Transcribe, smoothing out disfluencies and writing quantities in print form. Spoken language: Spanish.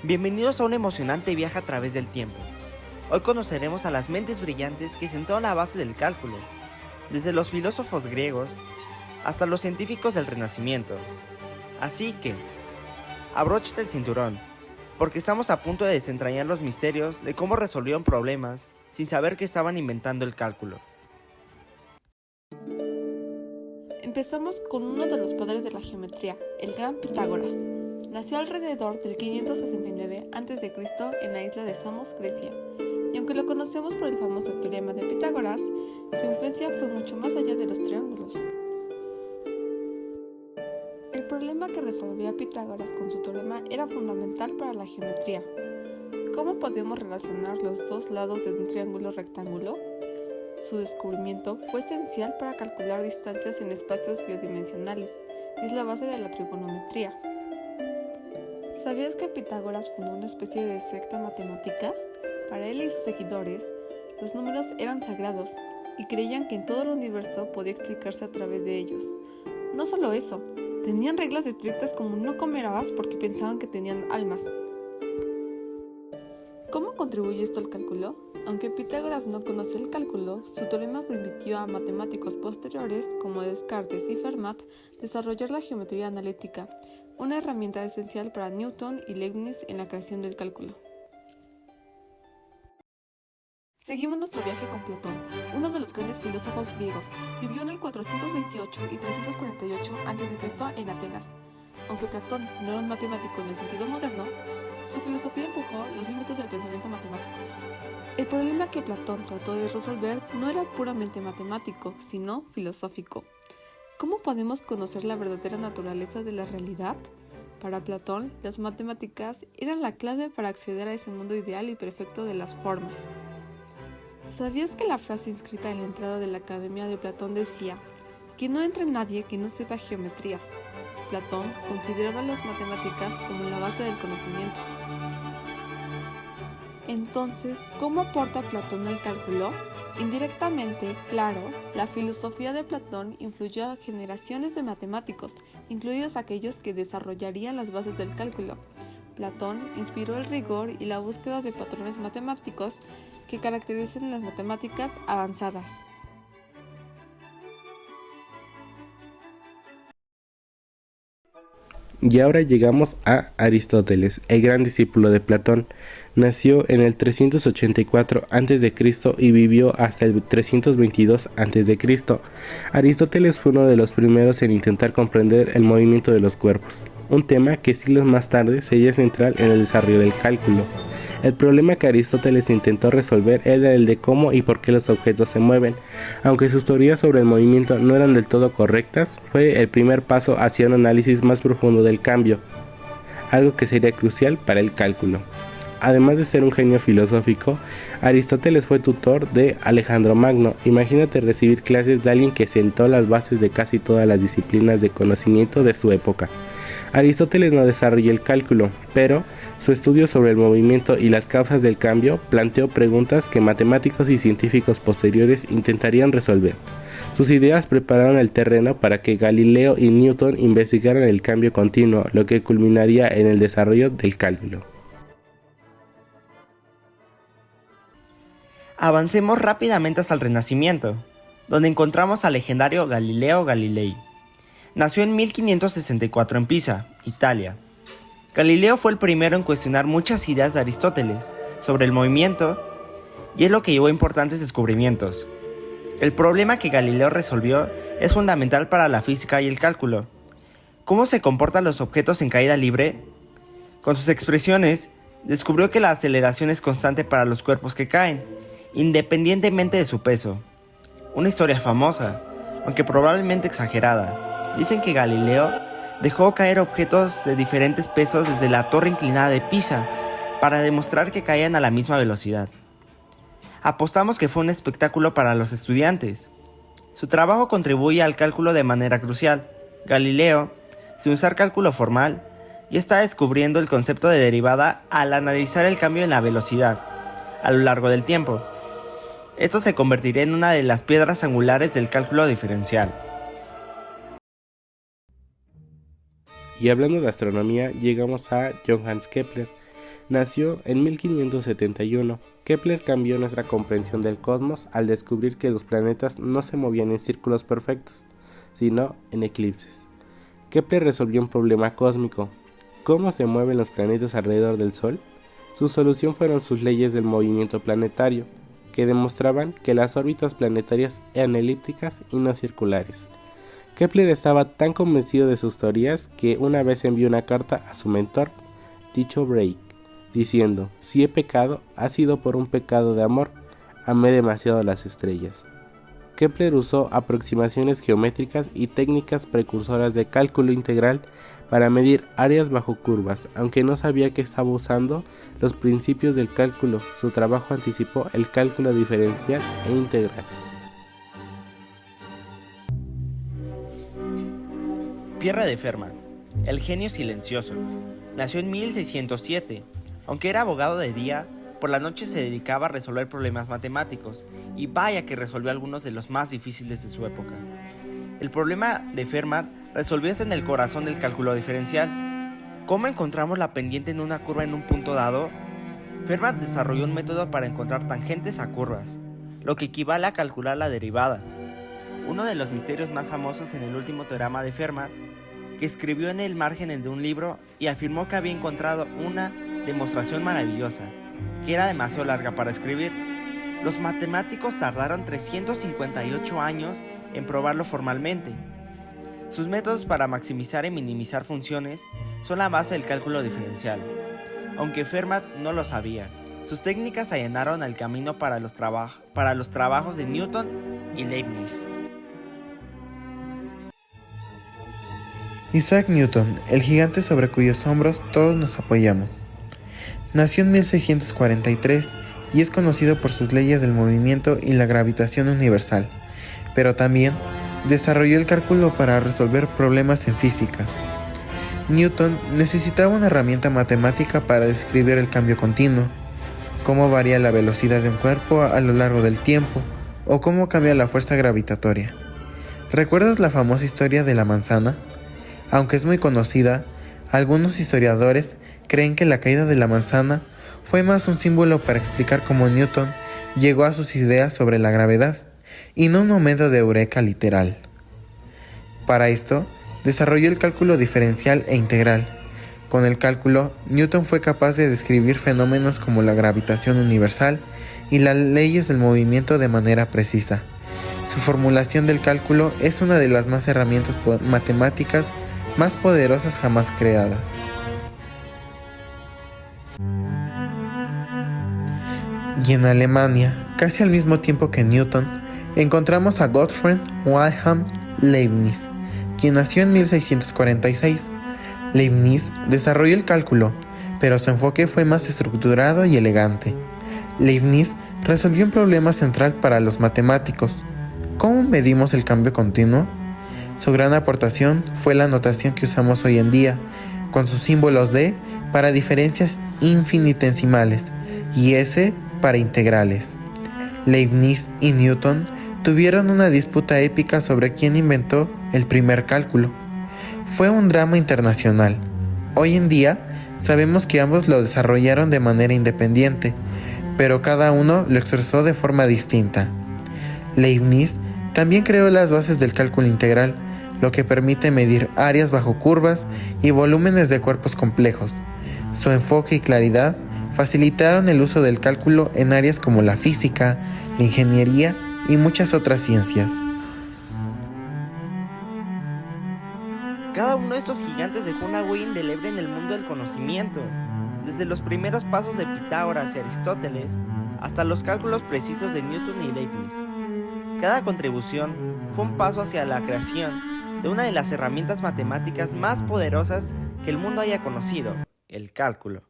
Bienvenidos a un emocionante viaje a través del tiempo. Hoy conoceremos a las mentes brillantes que sentaron la base del cálculo, desde los filósofos griegos hasta los científicos del Renacimiento. Así que, abróchate el cinturón, porque estamos a punto de desentrañar los misterios de cómo resolvieron problemas sin saber que estaban inventando el cálculo. Empezamos con uno de los padres de la geometría, el gran Pitágoras. Nació alrededor del 569 a.C. en la isla de Samos, Grecia, y aunque lo conocemos por el famoso teorema de Pitágoras, su influencia fue mucho más allá de los triángulos. El problema que resolvía Pitágoras con su teorema era fundamental para la geometría. ¿Cómo podemos relacionar los dos lados de un triángulo rectángulo? Su descubrimiento fue esencial para calcular distancias en espacios bidimensionales, y es la base de la trigonometría. ¿Sabías que Pitágoras fundó una especie de secta matemática? Para él y sus seguidores, los números eran sagrados y creían que en todo el universo podía explicarse a través de ellos. No solo eso, tenían reglas estrictas como no comer habas porque pensaban que tenían almas. ¿Cómo contribuye esto al cálculo? Aunque Pitágoras no conoció el cálculo, su teorema permitió a matemáticos posteriores como Descartes y Fermat desarrollar la geometría analítica, una herramienta esencial para Newton y Leibniz en la creación del cálculo. Seguimos nuestro viaje con Platón, uno de los grandes filósofos griegos. Vivió en el 428 y 348 a.C. en Atenas. Aunque Platón no era un matemático en el sentido moderno, su filosofía empujó los límites del pensamiento matemático. El problema que Platón trató de resolver no era puramente matemático, sino filosófico. ¿Cómo podemos conocer la verdadera naturaleza de la realidad? Para Platón, las matemáticas eran la clave para acceder a ese mundo ideal y perfecto de las formas. ¿Sabías que la frase inscrita en la entrada de la Academia de Platón decía: "Que no entre nadie que no sepa geometría"? Platón consideraba las matemáticas como la base del conocimiento. Entonces, ¿cómo aporta Platón al cálculo? Indirectamente, claro, la filosofía de Platón influyó a generaciones de matemáticos, incluidos aquellos que desarrollarían las bases del cálculo. Platón inspiró el rigor y la búsqueda de patrones matemáticos que caracterizan las matemáticas avanzadas. Y ahora llegamos a Aristóteles, el gran discípulo de Platón. Nació en el 384 a.C. y vivió hasta el 322 a.C. Aristóteles fue uno de los primeros en intentar comprender el movimiento de los cuerpos, un tema que siglos más tarde sería central en el desarrollo del cálculo. El problema que Aristóteles intentó resolver era el de cómo y por qué los objetos se mueven. Aunque sus teorías sobre el movimiento no eran del todo correctas, fue el primer paso hacia un análisis más profundo del cambio, algo que sería crucial para el cálculo. Además de ser un genio filosófico, Aristóteles fue tutor de Alejandro Magno. Imagínate recibir clases de alguien que sentó las bases de casi todas las disciplinas de conocimiento de su época. Aristóteles no desarrolló el cálculo, pero su estudio sobre el movimiento y las causas del cambio planteó preguntas que matemáticos y científicos posteriores intentarían resolver. Sus ideas prepararon el terreno para que Galileo y Newton investigaran el cambio continuo, lo que culminaría en el desarrollo del cálculo. Avancemos rápidamente hasta el Renacimiento, donde encontramos al legendario Galileo Galilei. Nació en 1564 en Pisa, Italia. Galileo fue el primero en cuestionar muchas ideas de Aristóteles sobre el movimiento y es lo que llevó a importantes descubrimientos. El problema que Galileo resolvió es fundamental para la física y el cálculo. ¿Cómo se comportan los objetos en caída libre? Con sus expresiones, descubrió que la aceleración es constante para los cuerpos que caen, independientemente de su peso. Una historia famosa, aunque probablemente exagerada. Dicen que Galileo dejó caer objetos de diferentes pesos desde la torre inclinada de Pisa para demostrar que caían a la misma velocidad. Apostamos que fue un espectáculo para los estudiantes. Su trabajo contribuye al cálculo de manera crucial. Galileo, sin usar cálculo formal, ya está descubriendo el concepto de derivada al analizar el cambio en la velocidad a lo largo del tiempo. Esto se convertiría en una de las piedras angulares del cálculo diferencial. Y hablando de astronomía, llegamos a Johannes Kepler, Nació en 1571. Kepler cambió nuestra comprensión del cosmos al descubrir que los planetas no se movían en círculos perfectos, sino en eclipses. Kepler resolvió un problema cósmico: ¿cómo se mueven los planetas alrededor del Sol? Su solución fueron sus leyes del movimiento planetario, que demostraban que las órbitas planetarias eran elípticas y no circulares. Kepler estaba tan convencido de sus teorías que una vez envió una carta a su mentor, Tycho Brahe, diciendo: si he pecado, ha sido por un pecado de amor, amé demasiado las estrellas. Kepler usó aproximaciones geométricas y técnicas precursoras de cálculo integral para medir áreas bajo curvas. Aunque no sabía que estaba usando los principios del cálculo, su trabajo anticipó el cálculo diferencial e integral. Pierre de Fermat, el genio silencioso. Nació en 1607. Aunque era abogado de día, por la noche se dedicaba a resolver problemas matemáticos, y vaya que resolvió algunos de los más difíciles de su época. El problema de Fermat resolvióse en el corazón del cálculo diferencial. ¿Cómo encontramos la pendiente en una curva en un punto dado? Fermat desarrolló un método para encontrar tangentes a curvas, lo que equivale a calcular la derivada. Uno de los misterios más famosos en el último teorema de Fermat, que escribió en el margen de un libro y afirmó que había encontrado una demostración maravillosa, que era demasiado larga para escribir. Los matemáticos tardaron 358 años en probarlo formalmente. Sus métodos para maximizar y minimizar funciones son la base del cálculo diferencial. Aunque Fermat no lo sabía, sus técnicas allanaron el camino para los trabajos de Newton y Leibniz. Isaac Newton, el gigante sobre cuyos hombros todos nos apoyamos. Nació en 1643 y es conocido por sus leyes del movimiento y la gravitación universal, pero también desarrolló el cálculo para resolver problemas en física. Newton necesitaba una herramienta matemática para describir el cambio continuo, cómo varía la velocidad de un cuerpo a lo largo del tiempo, o cómo cambia la fuerza gravitatoria. ¿Recuerdas la famosa historia de la manzana? Aunque es muy conocida, algunos historiadores creen que la caída de la manzana fue más un símbolo para explicar cómo Newton llegó a sus ideas sobre la gravedad, y no un momento de eureka literal. Para esto, desarrolló el cálculo diferencial e integral. Con el cálculo, Newton fue capaz de describir fenómenos como la gravitación universal y las leyes del movimiento de manera precisa. Su formulación del cálculo es una de las más herramientas matemáticas más poderosas jamás creadas. Y en Alemania, casi al mismo tiempo que Newton, encontramos a Gottfried Wilhelm Leibniz, quien nació en 1646. Leibniz desarrolló el cálculo, pero su enfoque fue más estructurado y elegante. Leibniz resolvió un problema central para los matemáticos: ¿cómo medimos el cambio continuo? Su gran aportación fue la notación que usamos hoy en día, con sus símbolos D para diferencias infinitesimales y S para integrales. Leibniz y Newton tuvieron una disputa épica sobre quién inventó el primer cálculo. Fue un drama internacional. Hoy en día sabemos que ambos lo desarrollaron de manera independiente, pero cada uno lo expresó de forma distinta. Leibniz también creó las bases del cálculo integral, lo que permite medir áreas bajo curvas y volúmenes de cuerpos complejos. Su enfoque y claridad facilitaron el uso del cálculo en áreas como la física, la ingeniería y muchas otras ciencias. Cada uno de estos gigantes dejó una huella indeleble en el mundo del conocimiento, desde los primeros pasos de Pitágoras y Aristóteles hasta los cálculos precisos de Newton y Leibniz. Cada contribución fue un paso hacia la creación de una de las herramientas matemáticas más poderosas que el mundo haya conocido, el cálculo.